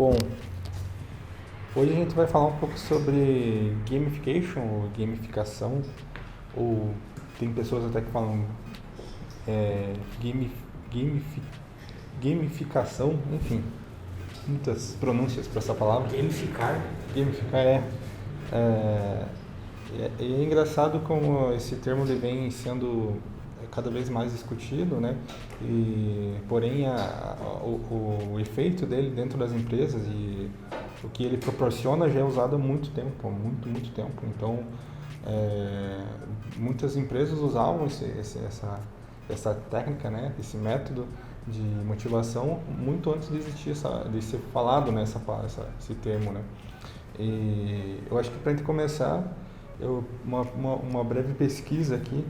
Bom, hoje a gente vai falar um pouco sobre gamification ou gamificação, ou tem pessoas até que falam é, game, gamifi- gamificação, enfim, muitas pronúncias para essa palavra. Gamificar. Gamificar é, é engraçado como esse termo ele vem sendo cada vez mais discutido, né? E, porém, o efeito dele dentro das empresas e o que ele proporciona já é usado há muito tempo, muito tempo. Então, muitas empresas usavam essa técnica, né? Esse método de motivação muito antes de existir de ser falado, né? Esse termo, né? E eu acho que para a gente começar, uma breve pesquisa aqui,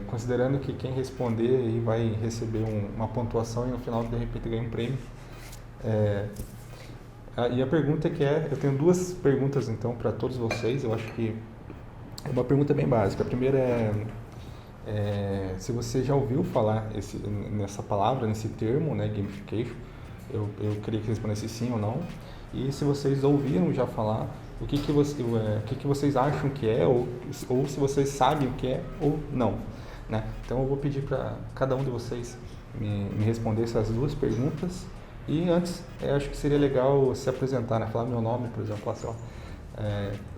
considerando que quem responder aí vai receber uma pontuação e no final de repente ganha um prêmio. E a pergunta eu tenho duas perguntas então para todos vocês. Eu acho que é uma pergunta bem básica. A primeira se você já ouviu falar nessa palavra, nesse termo, né, gamification. Eu queria que respondesse sim ou não. E se vocês ouviram já falar, o que vocês acham que é, ou se vocês sabem o que é ou não, né? Então eu vou pedir para cada um de vocês me responder essas duas perguntas. E antes, acho que seria legal se apresentar, né? Falar meu nome, por exemplo, sei lá,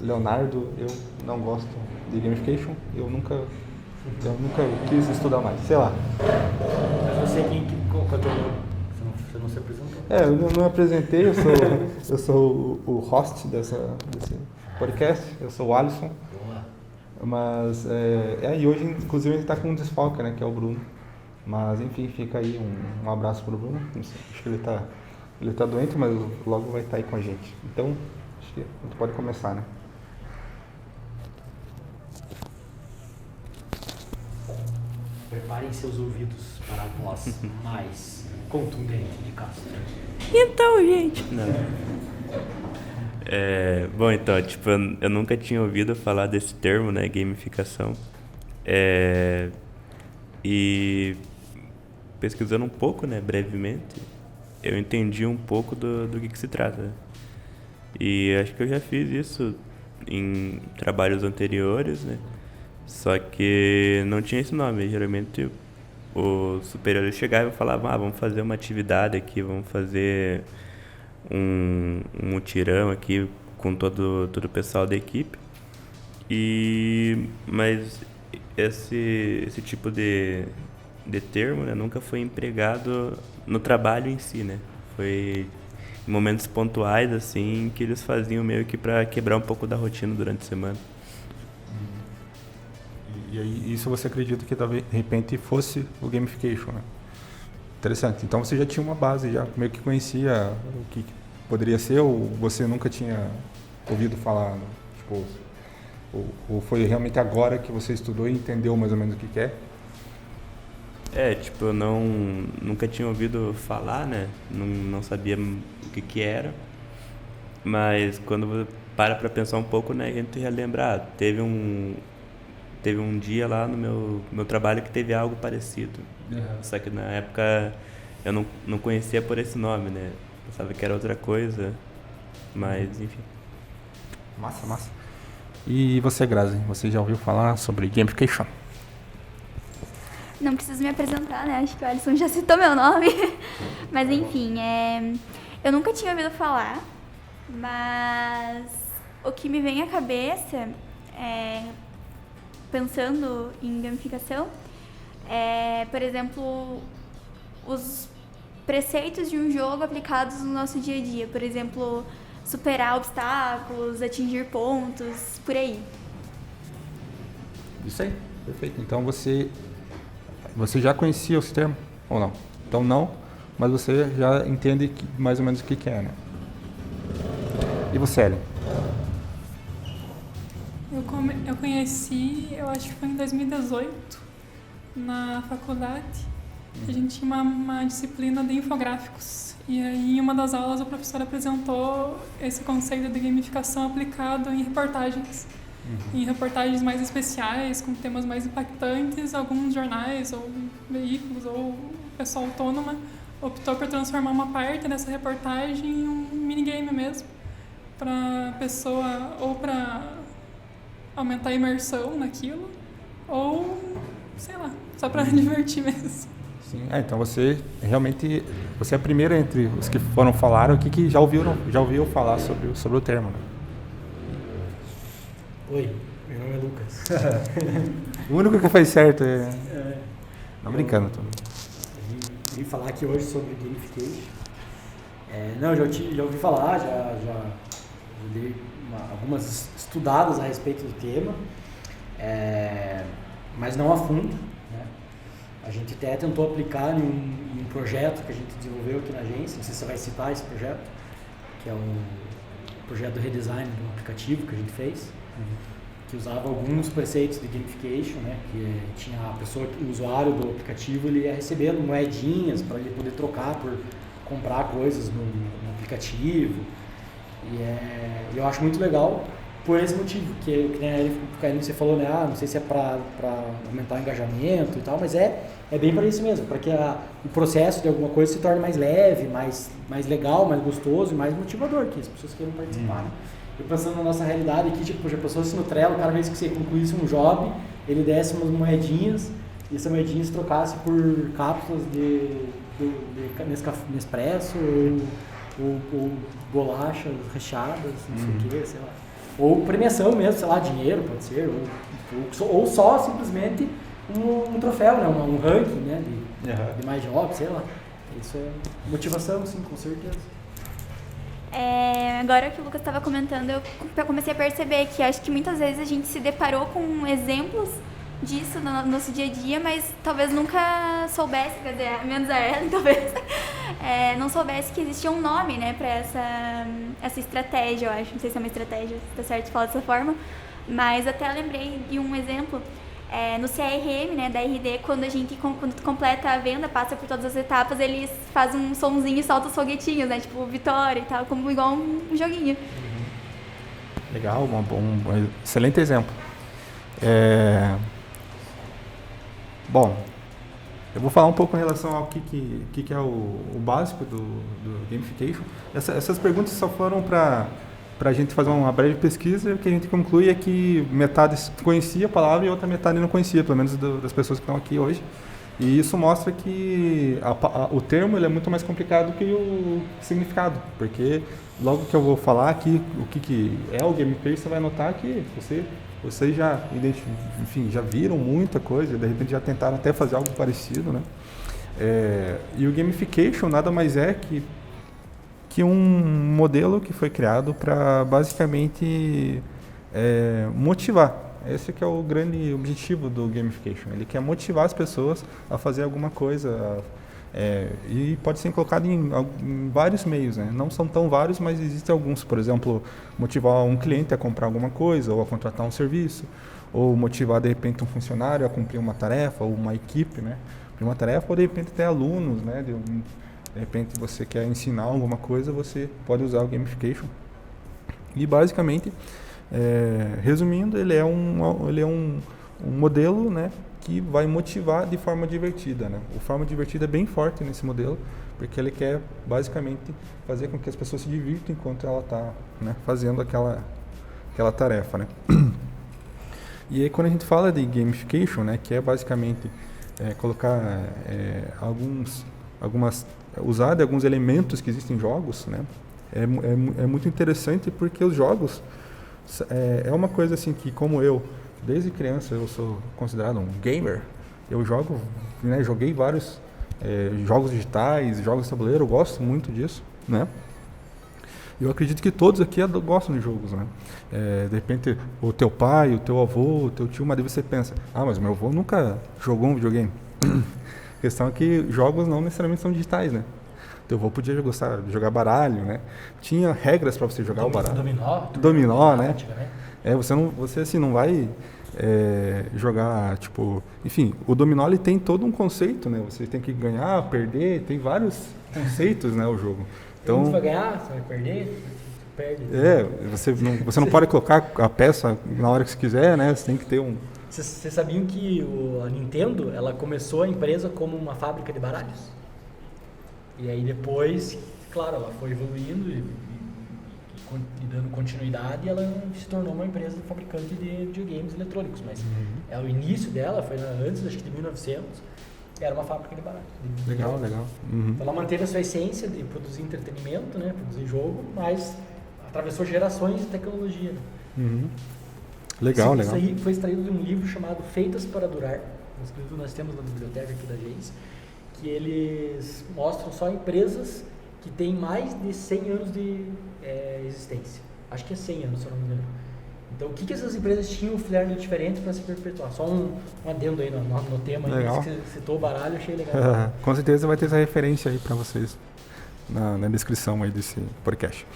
Leonardo, eu não gosto de gamification, eu nunca quis estudar mais, sei lá. Mas você qual é o teu nome? Você não se apresentou? Eu não apresentei, eu sou o host desse podcast, eu sou o Alisson. Boa. Mas, e hoje, inclusive, a gente está com um desfalque, né, que é o Bruno. Mas, enfim, fica aí um abraço pro Bruno. Acho que ele tá doente, mas logo vai estar aí com a gente. Então, acho que a gente pode começar, né? Preparem seus ouvidos para a voz mais contundente de Castro. Então, gente. Não. Bom, então, tipo, eu nunca tinha ouvido falar desse termo, né, gamificação. E pesquisando um pouco, né, brevemente, eu entendi um pouco do que se trata. E acho que eu já fiz isso em trabalhos anteriores, né, só que não tinha esse nome. Geralmente os superiores chegavam e falavam, vamos fazer uma atividade aqui, vamos fazer um mutirão aqui com todo o pessoal da equipe. Mas esse tipo de termo, né, nunca foi empregado no trabalho em si, né? Foi em momentos pontuais, assim, que eles faziam meio que para quebrar um pouco da rotina durante a semana. E aí, isso você acredita que talvez, de repente, fosse o gamification, né? Interessante. Então você já tinha uma base, já meio que conhecia o que poderia ser, ou você nunca tinha ouvido falar, né? Tipo, ou foi realmente agora que você estudou e entendeu mais ou menos o que é? Tipo, eu nunca tinha ouvido falar, né? Não sabia o que era. Mas quando para pensar um pouco, né, a gente já lembra, teve um dia lá no meu trabalho que teve algo parecido. Uhum. Só que na época eu não conhecia por esse nome, né? Pensava que era outra coisa, mas enfim. Massa. E você, Grazi, você já ouviu falar sobre gamification? Não preciso me apresentar, né? Acho que o Alisson já citou meu nome. Mas enfim, eu nunca tinha ouvido falar, mas o que me vem à cabeça, pensando em gamificação, por exemplo, os preceitos de um jogo aplicados no nosso dia a dia. Por exemplo, superar obstáculos, atingir pontos, por aí. Isso aí, perfeito. Então você já conhecia esse termo ou não? Então não, mas você já entende mais ou menos o que é, né? E você, Ellen? Eu conheci, eu acho que foi em 2018, na faculdade. A gente tinha uma disciplina de infográficos. E aí, em uma das aulas, o professor apresentou esse conceito de gamificação aplicado em reportagens. Em reportagens mais especiais, com temas mais impactantes, alguns jornais ou veículos ou pessoa autônoma optou por transformar uma parte dessa reportagem em um minigame mesmo, para pessoa ou para aumentar a imersão naquilo, ou sei lá, só para divertir mesmo. Sim. Então você realmente você é a primeira entre os que foram falaram aqui que já ouviu falar sobre o termo. Né? Oi, meu nome é Lucas. O único que fez certo é... Não, brincando. Vim falar aqui hoje sobre gamification. Não, já ouvi falar, já dei algumas estudadas a respeito do tema, mas não a fundo. Né? A gente até tentou aplicar em um projeto que a gente desenvolveu aqui na agência, não sei se você vai citar esse projeto, que é um projeto do redesign de um aplicativo que a gente fez, que usava alguns preceitos de gamification, né? Que tinha a pessoa, o usuário do aplicativo, ele ia recebendo moedinhas para ele poder trocar por comprar coisas no aplicativo. E eu acho muito legal por esse motivo, que nem você falou, né? Não sei se é para aumentar o engajamento e tal, mas é bem para isso mesmo, para que o processo de alguma coisa se torne mais leve, mais legal, mais gostoso e mais motivador, que as pessoas queiram participar. Eu pensando na nossa realidade aqui, tipo, já pensou se no Trello, cada vez que você concluísse um job, ele desse umas moedinhas e essas moedinhas se trocasse por cápsulas de Nespresso ou bolachas recheadas, não sei o que, sei lá. Ou premiação mesmo, sei lá, dinheiro pode ser, ou só simplesmente um troféu, né? Um ranking, né? De mais jobs, sei lá. Isso é motivação, sim, com certeza. Agora que o Lucas estava comentando, eu comecei a perceber que acho que muitas vezes a gente se deparou com exemplos disso no nosso dia a dia, mas talvez nunca soubesse, quer dizer, menos a Ellen talvez, não soubesse que existia um nome, né, para essa estratégia, eu acho. Não sei se é uma estratégia, se tá certo falar dessa forma, mas até lembrei de um exemplo. No CRM, né, da RD, quando tu completa a venda, passa por todas as etapas, eles fazem um sonzinho e soltam os foguetinhos, né, tipo vitória e tal, como igual um joguinho. Legal, um excelente exemplo. Bom, eu vou falar um pouco em relação ao que é o básico do gamification. Essas perguntas só foram para a gente fazer uma breve pesquisa. O que a gente conclui é que metade conhecia a palavra e outra metade não conhecia, pelo menos das pessoas que estão aqui hoje. E isso mostra que o termo ele é muito mais complicado que o significado, porque logo que eu vou falar aqui o que é o gamification, você vai notar que vocês já viram muita coisa, de repente já tentaram até fazer algo parecido, né? E o gamification nada mais é que um modelo que foi criado para basicamente motivar. Esse que é o grande objetivo do gamification. Ele quer motivar as pessoas a fazer alguma coisa e pode ser colocado em vários meios, né? Não são tão vários, mas existem alguns. Por exemplo, motivar um cliente a comprar alguma coisa ou a contratar um serviço, ou motivar de repente um funcionário a cumprir uma tarefa ou uma equipe, né? Uma tarefa, ou de repente até alunos, né? De repente você quer ensinar alguma coisa, você pode usar o gamification. E basicamente, resumindo, ele é um modelo, né, que vai motivar de forma divertida, né? O forma divertida é bem forte nesse modelo, porque ele quer basicamente fazer com que as pessoas se divirtam enquanto ela está, né, fazendo aquela tarefa, né? E aí quando a gente fala de gamification, né, que é basicamente colocar usar de alguns elementos que existem em jogos, né? É muito interessante porque os jogos é uma coisa assim que, como eu, desde criança, eu sou considerado um gamer. Eu jogo, né, joguei vários jogos digitais, jogos de tabuleiro, eu gosto muito disso, né? Eu acredito que todos aqui gostam de jogos, né? De repente, o teu pai, o teu avô, o teu tio, mas daí você pensa, mas meu avô nunca jogou um videogame. A questão é que jogos não necessariamente são digitais, né? Teu avô podia gostar de jogar baralho, né? Tinha regras para você jogar o baralho. Dominó, né? Você assim não vai jogar, tipo... Enfim, o dominó ele tem todo um conceito, né? Você tem que ganhar, perder, tem vários conceitos, né, o jogo. Então, você vai ganhar, você vai perder, perde. Você não pode colocar a peça na hora que você quiser, né? Você tem que ter um... Vocês sabiam que a Nintendo, ela começou a empresa como uma fábrica de baralhos? E aí depois, claro, ela foi evoluindo e dando continuidade, e ela se tornou uma empresa fabricante de videogames eletrônicos, mas o início dela foi antes, acho que de 1900, era uma fábrica de baralho. Legal. Então ela manteve a sua essência de produzir entretenimento, né, produzir jogo, mas atravessou gerações de tecnologia. Né? Legal. Isso aí foi extraído de um livro chamado Feitas para Durar, que nós temos na biblioteca aqui da agência, que eles mostram só empresas que têm mais de 100 anos de existência. Acho que é 100 anos, se eu não me engano. Então, o que essas empresas tinham flair diferente para se perpetuar? Só um adendo aí no tema, aí, que você citou o baralho, achei legal. Com certeza vai ter essa referência aí para vocês na descrição aí desse podcast.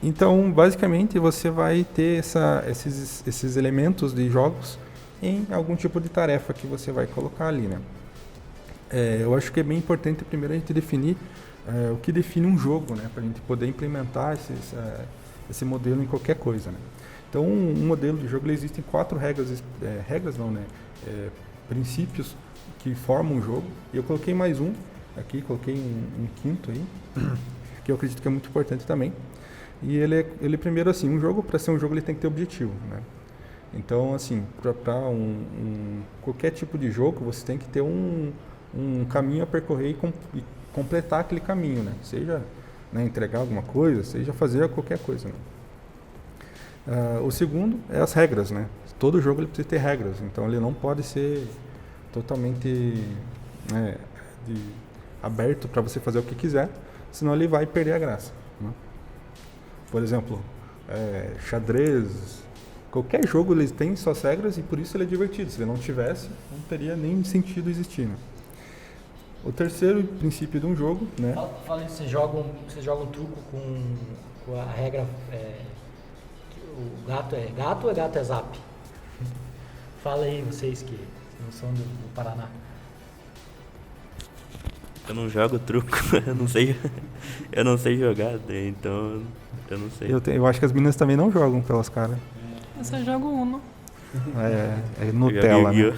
Então, basicamente, você vai ter esses elementos de jogos em algum tipo de tarefa que você vai colocar ali, né? Eu acho que é bem importante primeiro a gente definir o que define um jogo, né? Para a gente poder implementar esse modelo em qualquer coisa, né? Então, um modelo de jogo, ele existe em 4 princípios que formam um jogo. E eu coloquei mais um aqui, coloquei um quinto aí, que eu acredito que é muito importante também. E ele primeiro, assim, para ser um jogo, ele tem que ter objetivo, né? Então, assim, para qualquer tipo de jogo, você tem que ter um caminho a percorrer e completar aquele caminho, né? Seja, né, entregar alguma coisa, seja fazer qualquer coisa, né? O segundo é as regras, né? Todo jogo ele precisa ter regras, então ele não pode ser totalmente aberto para você fazer o que quiser, senão ele vai perder a graça, né? Por exemplo, xadrez, qualquer jogo ele tem suas regras e por isso ele é divertido. Se ele não tivesse, não teria nem sentido existir, né? O terceiro princípio de um jogo, né? Fala aí, você joga um truco com a regra, o gato é gato ou gato é zap? Fala aí, vocês que não são do Paraná. Eu não jogo truco, eu não sei jogar, então eu não sei. Eu acho que as meninas também não jogam pelas caras. Eu só jogo Uno. É Nutella, né?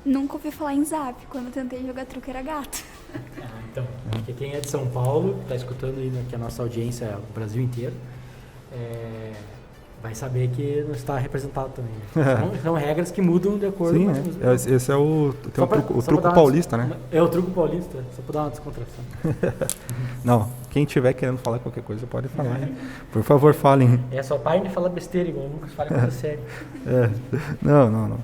Nunca ouvi falar em zap. Quando eu tentei jogar truque era gato. Então, porque quem é de São Paulo, está escutando aí, que a nossa audiência é o Brasil inteiro, vai saber que não está representado também. São regras que mudam de acordo com as esse é o truco paulista, né? É o truco paulista, só para dar uma descontração. Não, quem tiver querendo falar qualquer coisa pode falar. Por favor, falem. Só parem de falar besteira, igual o Lucas fala coisa séria. Não.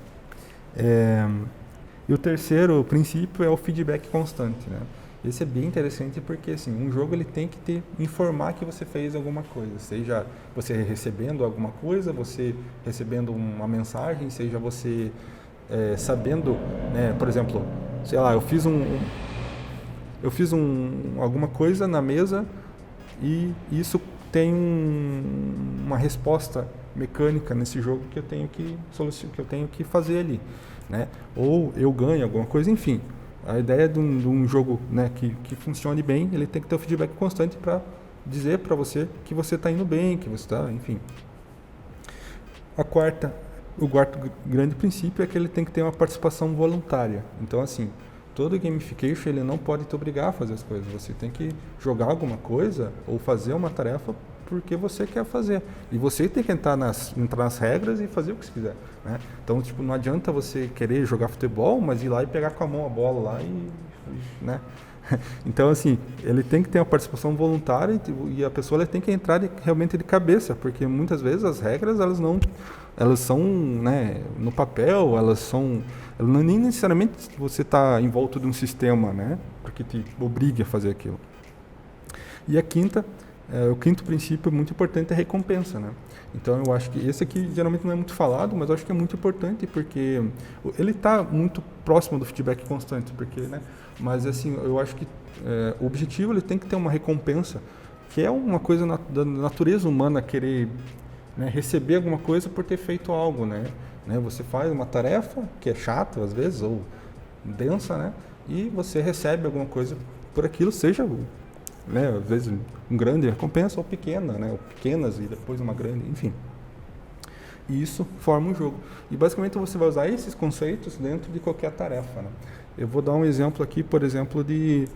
E o terceiro princípio é o feedback constante, né? Esse é bem interessante porque, assim, um jogo ele tem que informar que você fez alguma coisa, seja você recebendo alguma coisa, você recebendo uma mensagem, seja você sabendo, né, por exemplo, sei lá, eu fiz alguma coisa na mesa e isso tem uma resposta mecânica nesse jogo que eu tenho que fazer ali, né? Ou eu ganho alguma coisa, enfim. A ideia de um jogo, né, que funcione bem, ele tem que ter um feedback constante para dizer para você que você está indo bem, que você está, enfim. O quarto grande princípio é que ele tem que ter uma participação voluntária. Então, assim, todo gamification ele não pode te obrigar a fazer as coisas. Você tem que jogar alguma coisa ou fazer uma tarefa porque você quer fazer. E você tem que entrar nas regras e fazer o que você quiser, né? Então, tipo, não adianta você querer jogar futebol, mas ir lá e pegar com a mão a bola lá né? Então, assim, ele tem que ter uma participação voluntária e a pessoa ela tem que entrar realmente de cabeça, porque muitas vezes as regras, elas são, né, no papel, não nem necessariamente você está em volta de um sistema, né, porque te obriga a fazer aquilo. E o quinto princípio muito importante é a recompensa, né? Então eu acho que esse aqui geralmente não é muito falado, mas eu acho que é muito importante porque ele está muito próximo do feedback constante, porque, né? Mas assim, eu acho que o objetivo ele tem que ter uma recompensa, que é uma coisa da natureza humana querer, né, receber alguma coisa por ter feito algo, né? Você faz uma tarefa que é chata às vezes ou densa, né? E você recebe alguma coisa por aquilo, seja, né, às vezes uma grande recompensa ou pequena, né, ou pequenas e depois uma grande, enfim. E isso forma um jogo. E basicamente você vai usar esses conceitos dentro de qualquer tarefa, né? Eu vou dar um exemplo aqui, por exemplo, de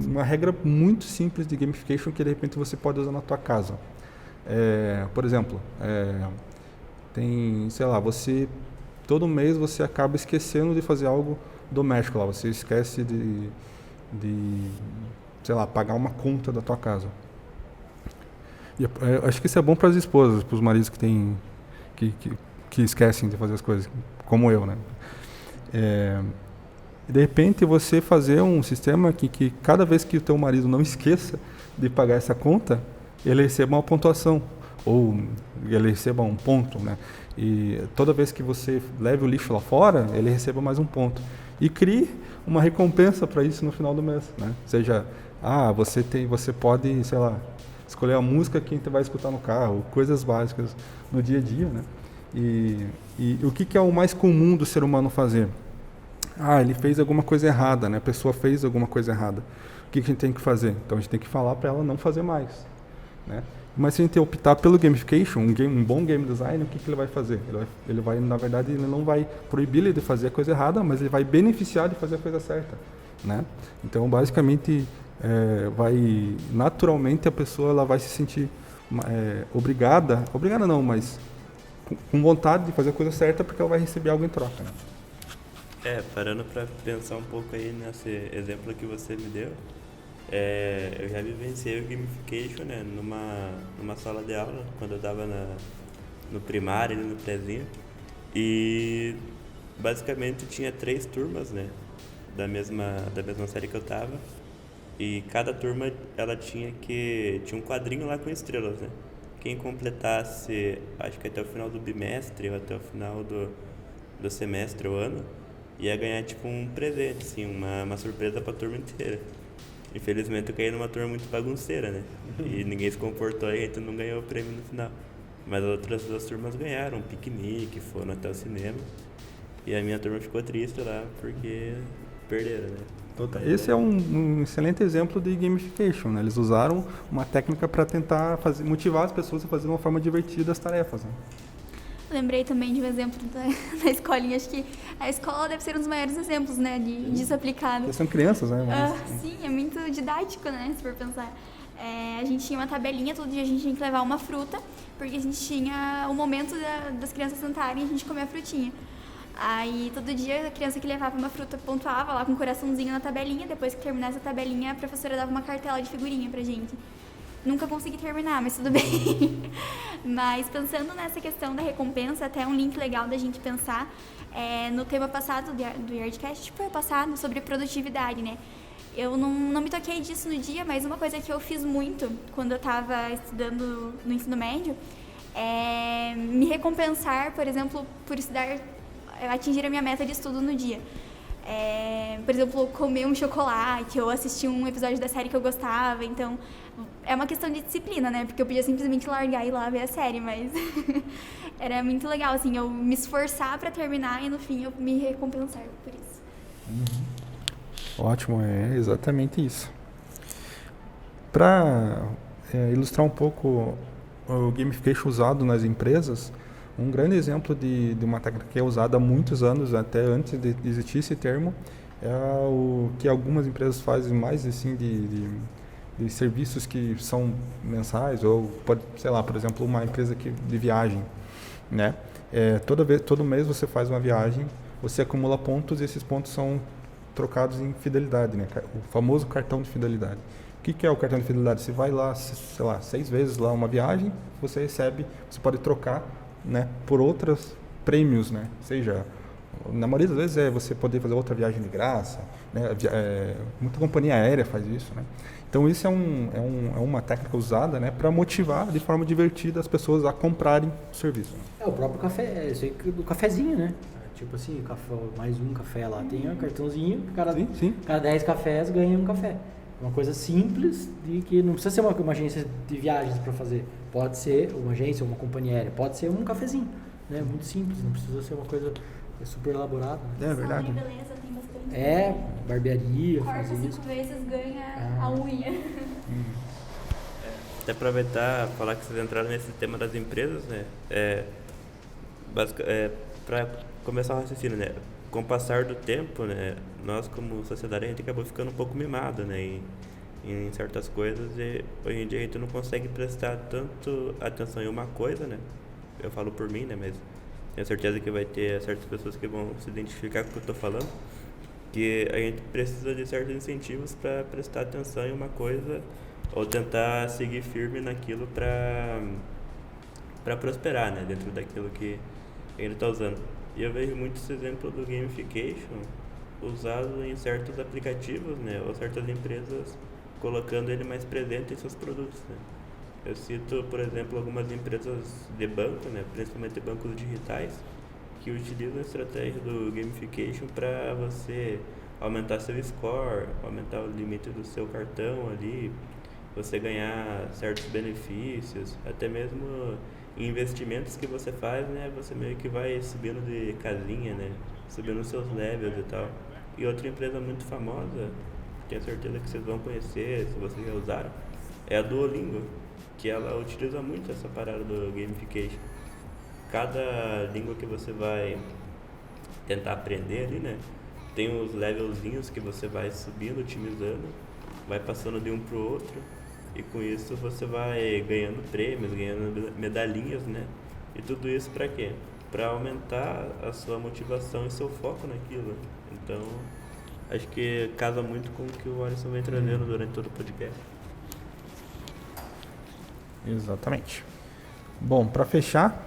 uma regra muito simples de gamification que de repente você pode usar na tua casa. Por exemplo, tem, sei lá, todo mês você acaba esquecendo de fazer algo doméstico lá, você esquece de sei lá, pagar uma conta da tua casa. E eu acho que isso é bom para as esposas, para os maridos que esquecem de fazer as coisas, como eu, né? De repente você fazer um sistema que cada vez que o teu marido não esqueça de pagar essa conta, ele receba uma pontuação, ou ele receba um ponto, né? E toda vez que você leve o lixo lá fora, ele receba mais um ponto. E crie uma recompensa para isso no final do mês, né? Seja, você pode, sei lá, escolher a música que você vai escutar no carro, coisas básicas no dia a dia, né? E o que é o mais comum do ser humano fazer? Ele fez alguma coisa errada, né? A pessoa fez alguma coisa errada. O que a gente tem que fazer? Então a gente tem que falar para ela não fazer mais, né? Mas se a gente optar pelo gamification, um bom game design, o que ele vai fazer? Ele vai, na verdade, ele não vai proibir ele de fazer a coisa errada, mas ele vai beneficiar de fazer a coisa certa, né? Então, basicamente, naturalmente a pessoa ela vai se sentir obrigada não, mas com vontade de fazer a coisa certa porque ela vai receber algo em troca, né? Parando para pensar um pouco aí nesse exemplo que você me deu, eu já vivenciei o gamification, né, numa sala de aula, quando eu estava no primário, no prézinho, e basicamente tinha 3 turmas, né, da mesma série que eu estava, e cada turma ela tinha um quadrinho lá com estrelas, né. Quem completasse, acho que até o final do bimestre ou até o final do semestre ou ano, ia ganhar tipo um presente, assim, uma surpresa para a turma inteira. Infelizmente eu caí numa turma muito bagunceira, né? E ninguém se comportou e a gente não ganhou o prêmio no final. Mas as outras 2 turmas ganharam um piquenique, foram até o cinema. E a minha turma ficou triste lá porque perderam, né? Esse é um excelente exemplo de gamification, né? Eles usaram uma técnica para tentar motivar as pessoas a fazer de uma forma divertida as tarefas, né? Lembrei também de um exemplo da escolinha. Acho que a escola deve ser um dos maiores exemplos, né, disso aplicado. Eles são crianças, né? Sim, é muito didático, né, se for pensar. A gente tinha uma tabelinha, todo dia a gente tinha que levar uma fruta, porque a gente tinha o momento das crianças sentarem e a gente comer a frutinha. Aí, todo dia, a criança que levava uma fruta pontuava lá com um coraçãozinho na tabelinha. Depois que terminasse a tabelinha, a professora dava uma cartela de figurinha pra gente. Nunca consegui terminar, mas tudo bem. Mas pensando nessa questão da recompensa, até um link legal da gente pensar no tema passado do Yardcast, foi passado, sobre produtividade, né? Eu não me toquei disso no dia, mas uma coisa que eu fiz muito quando eu estava estudando no ensino médio é me recompensar, por exemplo, por atingir a minha meta de estudo no dia. Por exemplo, comer um chocolate ou assistir um episódio da série que eu gostava. Então, é uma questão de disciplina, né? Porque eu podia simplesmente largar e ir lá ver a série, mas era muito legal, assim, eu me esforçar para terminar e no fim eu me recompensar por isso. Ótimo, é exatamente isso. Para ilustrar um pouco o gamification usado nas empresas, um grande exemplo de uma técnica que é usada há muitos anos, até antes de existir esse termo, é o que algumas empresas fazem mais assim de serviços que são mensais, ou pode, sei lá, por exemplo, uma empresa de viagem, né? Todo mês você faz uma viagem, você acumula pontos e esses pontos são trocados em fidelidade, né? O famoso cartão de fidelidade. O que é o cartão de fidelidade? Você vai lá, sei lá, 6 vezes lá uma viagem, você pode trocar, né, por outros prêmios, né? Seja, na maioria das vezes você poder fazer outra viagem de graça, né? Muita companhia aérea faz isso, né? Então isso é uma técnica usada, né, para motivar de forma divertida as pessoas a comprarem o serviço. O próprio café, isso aí do cafezinho, né? Tipo assim, mais um café lá, tem um cartãozinho, cada 10 cafés ganha um café. Uma coisa simples, de que não precisa ser uma agência de viagens para fazer. Pode ser uma agência ou uma companhia aérea, pode ser um cafezinho, né? Muito simples, não precisa ser uma coisa super elaborada. Né? É verdade. Salão de beleza tem bastante. Barbearia, Corta fazer 5 isso. vezes, ganha a unha. até aproveitar falar que vocês entraram nesse tema das empresas, né? Para começar o raciocínio, né? Com o passar do tempo, né? Nós como sociedade a gente acabou ficando um pouco mimado, né? Em certas coisas, e hoje em dia a gente não consegue prestar tanto atenção em uma coisa, né? Eu falo por mim, né? Mas tenho certeza que vai ter certas pessoas que vão se identificar com o que eu estou falando, que a gente precisa de certos incentivos para prestar atenção em uma coisa ou tentar seguir firme naquilo para prosperar, né? Dentro daquilo que ele está usando. E eu vejo muito esse exemplo do gamification usado em certos aplicativos, né? Ou certas empresas colocando ele mais presente em seus produtos, né? Eu cito, por exemplo, algumas empresas de banco, né? Principalmente bancos digitais, que utilizam a estratégia do gamification para você aumentar seu score, aumentar o limite do seu cartão ali, você ganhar certos benefícios, até mesmo investimentos que você faz, né? Você meio que vai subindo de casinha, né? Subindo os seus levels e tal. E outra empresa muito famosa, tenho certeza que vocês vão conhecer, se vocês já usaram, é a Duolingo, que ela utiliza muito essa parada do gamification. Cada língua que você vai tentar aprender ali, né? Tem os levelzinhos que você vai subindo, otimizando, vai passando de um pro outro, e com isso você vai ganhando prêmios, ganhando medalhinhas, né? E tudo isso para quê? Para aumentar a sua motivação e seu foco naquilo. Então, acho que casa muito com o que o Alisson vem trazendo durante todo o podcast. Exatamente. Bom, para fechar,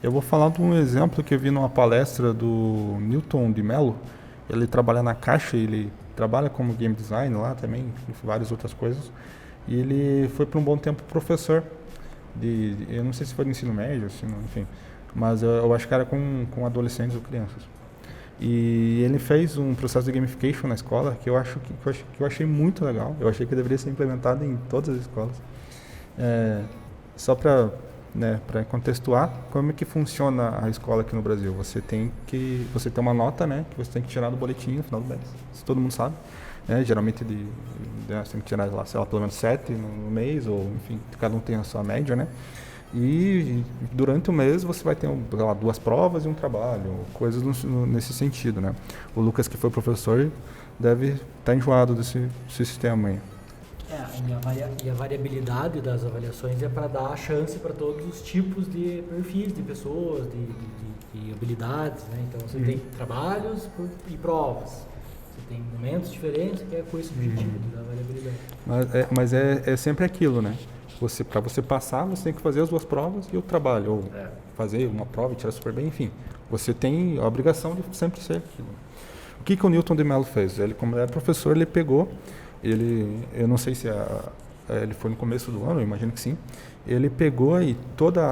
eu vou falar de um exemplo que eu vi numa palestra do Newton de Mello. Ele trabalha na Caixa, ele trabalha como game design lá também, várias outras coisas. E ele foi por um bom tempo professor eu não sei se foi de ensino médio, enfim, mas eu acho que era com adolescentes ou crianças. E ele fez um processo de gamification na escola que eu achei muito legal. Eu achei que deveria ser implementado em todas as escolas. Só para contextuar, como é que funciona a escola aqui no Brasil? Você tem uma nota, né, que você tem que tirar do boletim no final do mês. Isso todo mundo sabe. Geralmente você tem que tirar lá, sei lá, pelo menos 7 no mês, ou enfim, cada um tem a sua média, né? E durante o mês você vai ter 2 provas e um trabalho, coisas nesse sentido, né? O Lucas, que foi professor, deve estar enjoado desse sistema aí. E a variabilidade das avaliações é para dar a chance para todos os tipos de perfis de pessoas, de habilidades, né? Então você tem trabalhos e provas. Você tem momentos diferentes, que é com esse objetivo de dar variabilidade. Mas é sempre aquilo, né? Para você passar, você tem que fazer as 2 provas e o trabalho, ou fazer uma prova e tirar super bem, enfim. Você tem a obrigação de sempre ser aquilo. O que o Newton de Mello fez? Ele, como era professor, ele pegou, eu não sei se ele foi no começo do ano, eu imagino que sim, ele pegou aí todas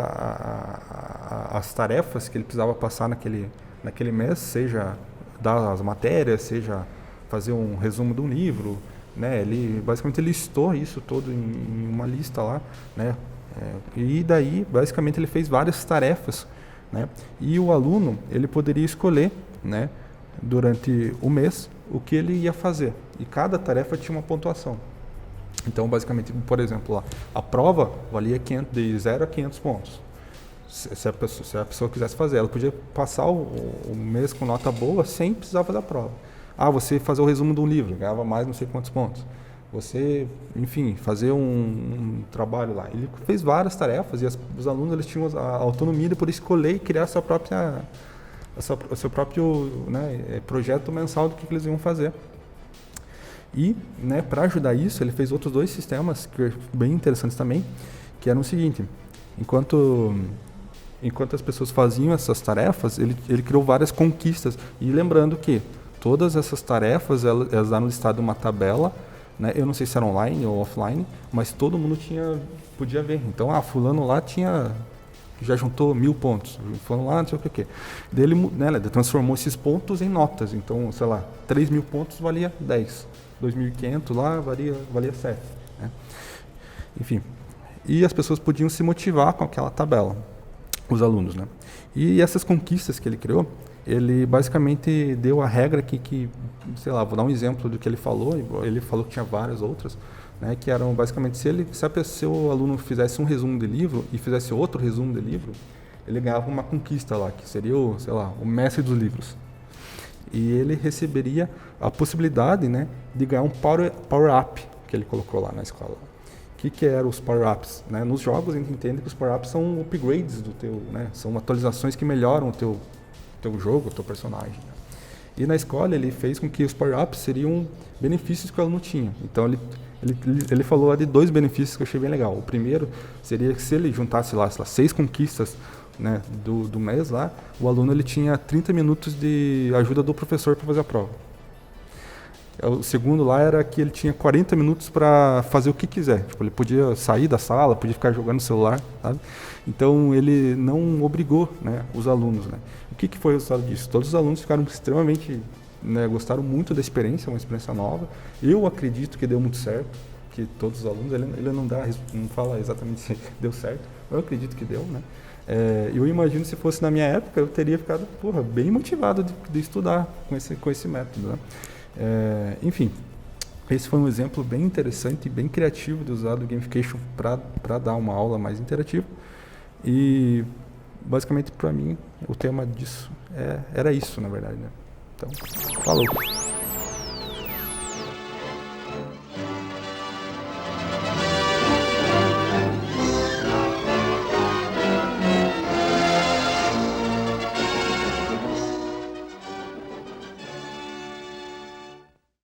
as tarefas que ele precisava passar naquele mês, seja dar as matérias, seja fazer um resumo de um livro, né? Ele basicamente listou isso todo em uma lista lá, né? E daí basicamente ele fez várias tarefas, né? E o aluno ele poderia escolher, né, durante o mês o que ele ia fazer, e cada tarefa tinha uma pontuação. Então basicamente, por exemplo, lá, a prova valia de 0 a 500 pontos. Se a pessoa quisesse fazer, ela podia passar o mês com nota boa sem precisar fazer a prova. Você fazer o resumo de um livro, ganhava mais não sei quantos pontos. Você, enfim, fazer um trabalho lá. Ele fez várias tarefas e os alunos eles tinham a autonomia de poder escolher e criar o seu próprio, né, projeto mensal do que eles iam fazer. E, né, para ajudar isso, ele fez outros 2 sistemas que bem interessantes também, que eram o seguinte: enquanto as pessoas faziam essas tarefas, ele criou várias conquistas. E lembrando que todas essas tarefas, elas eram listadas em uma tabela, né? Eu não sei se era online ou offline, mas todo mundo podia ver. Então, fulano lá já juntou 1000 pontos, fulano lá não sei o que. Daí ele transformou esses pontos em notas. Então, sei lá, 3.000 pontos valia 10, 2.500 lá valia 7. Né? Enfim, e as pessoas podiam se motivar com aquela tabela, os alunos, né? E essas conquistas que ele criou, ele basicamente deu a regra que sei lá, vou dar um exemplo do que ele falou que tinha várias outras, né, que eram basicamente, se o aluno fizesse um resumo de livro e fizesse outro resumo de livro, ele ganhava uma conquista lá, que seria o mestre dos livros. E ele receberia a possibilidade, né, de ganhar um power-up, que ele colocou lá na escola. O que eram os power-ups? Né? Nos jogos a gente entende que os power-ups são upgrades do teu, né, são atualizações que melhoram o teu jogo, o teu personagem. Né? E na escola ele fez com que os power-ups seriam benefícios que o aluno tinha. Então ele falou lá de 2 benefícios que eu achei bem legal. O primeiro seria que se ele juntasse lá, 6 conquistas, né, do mês lá, o aluno ele tinha 30 minutos de ajuda do professor para fazer a prova. O segundo lá era que ele tinha 40 minutos para fazer o que quiser. Tipo, ele podia sair da sala, podia ficar jogando no celular, sabe? Então ele não obrigou, né, os alunos. Né? O que foi o resultado disso? Todos os alunos ficaram extremamente, né, gostaram muito da experiência, uma experiência nova. Eu acredito que deu muito certo, que todos os alunos, ele não fala exatamente se deu certo, mas eu acredito que deu, né? Eu imagino se fosse na minha época, eu teria ficado bem motivado de estudar com esse método. Né? Enfim, esse foi um exemplo bem interessante e bem criativo de usar do gamification para dar uma aula mais interativa. E basicamente para mim o tema disso era isso, na verdade. Né? Então, falou!